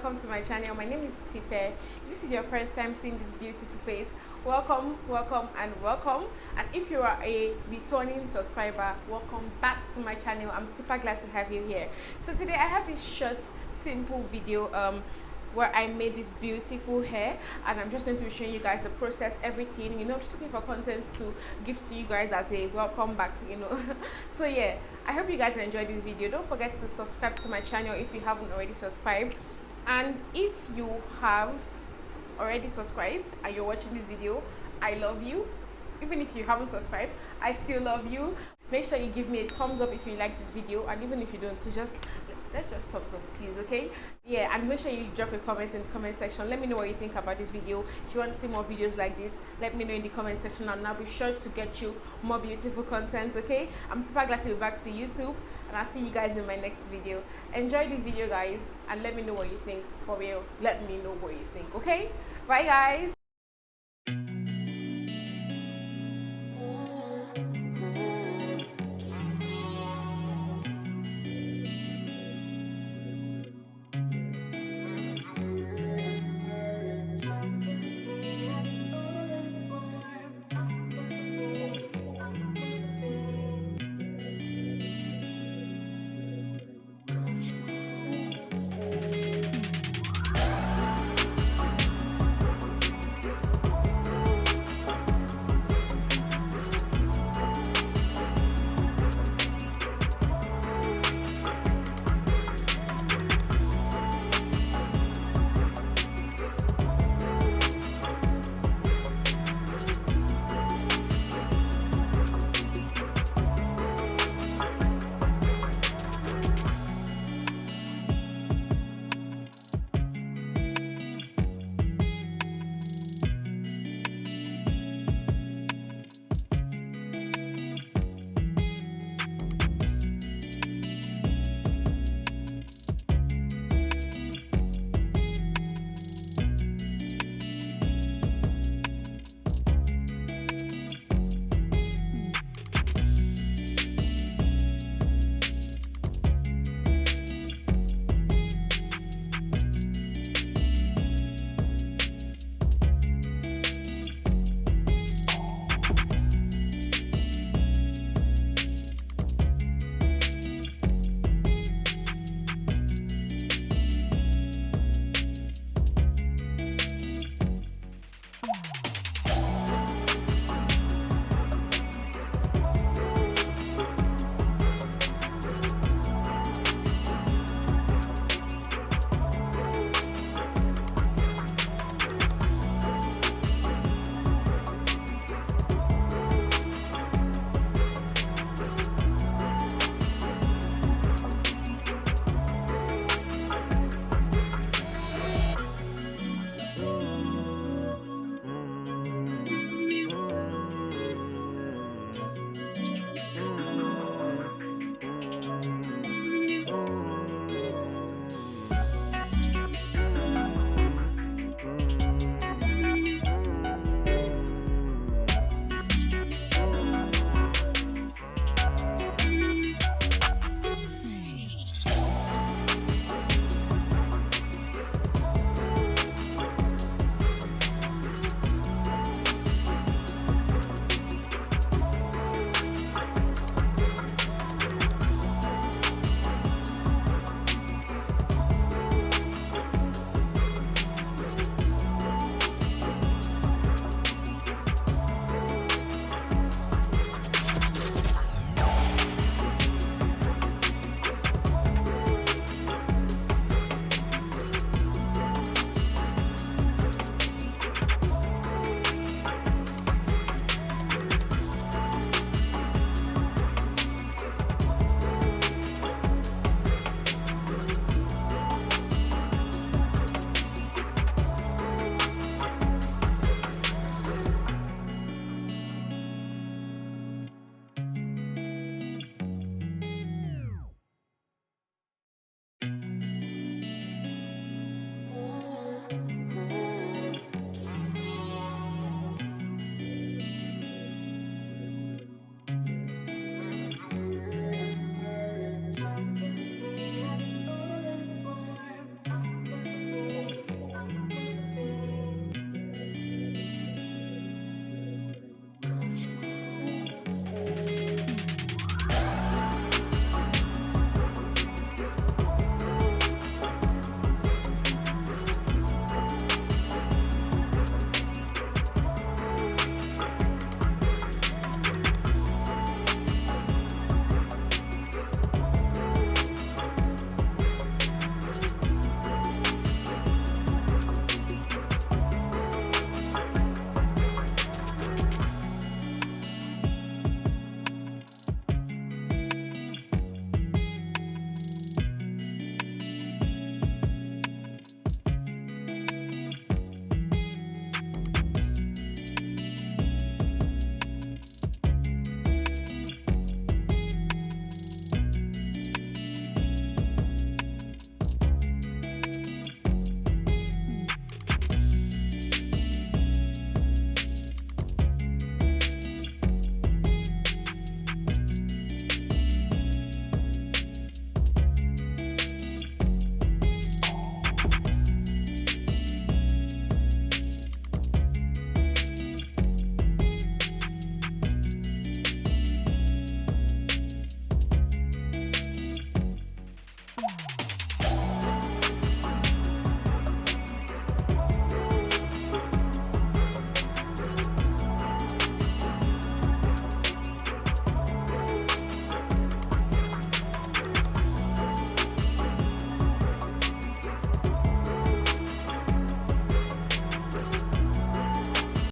welcome to my channel. My name is Tife. If this is your first time seeing this beautiful face, welcome, welcome, and welcome. And if you are a returning subscriber, welcome back to my channel. I'm super glad to have you here. So today I have this short, simple video where I made this beautiful hair, and I'm just going to be showing you guys the process, everything. I'm just looking for content to give to you guys as a welcome back, So yeah, I hope you guys enjoyed this video. Don't forget to subscribe to my channel if you haven't already subscribed, and if you have already subscribed and you're watching this video, I love you. Even if you haven't subscribed, I still love you. Make sure you give me a thumbs up if you like this video, and even if you don't, let's just thumbs up, please. Okay, yeah, and make sure you drop a comment in the comment section. Let me know what you think about this video. If you want to see more videos like this, let me know in the comment section, and I'll be sure to get you more beautiful content. Okay, I'm super glad to be back to YouTube, and I'll see you guys in my next video. Enjoy this video, guys, and let me know what you think. For real, let me know what you think. Okay, bye guys.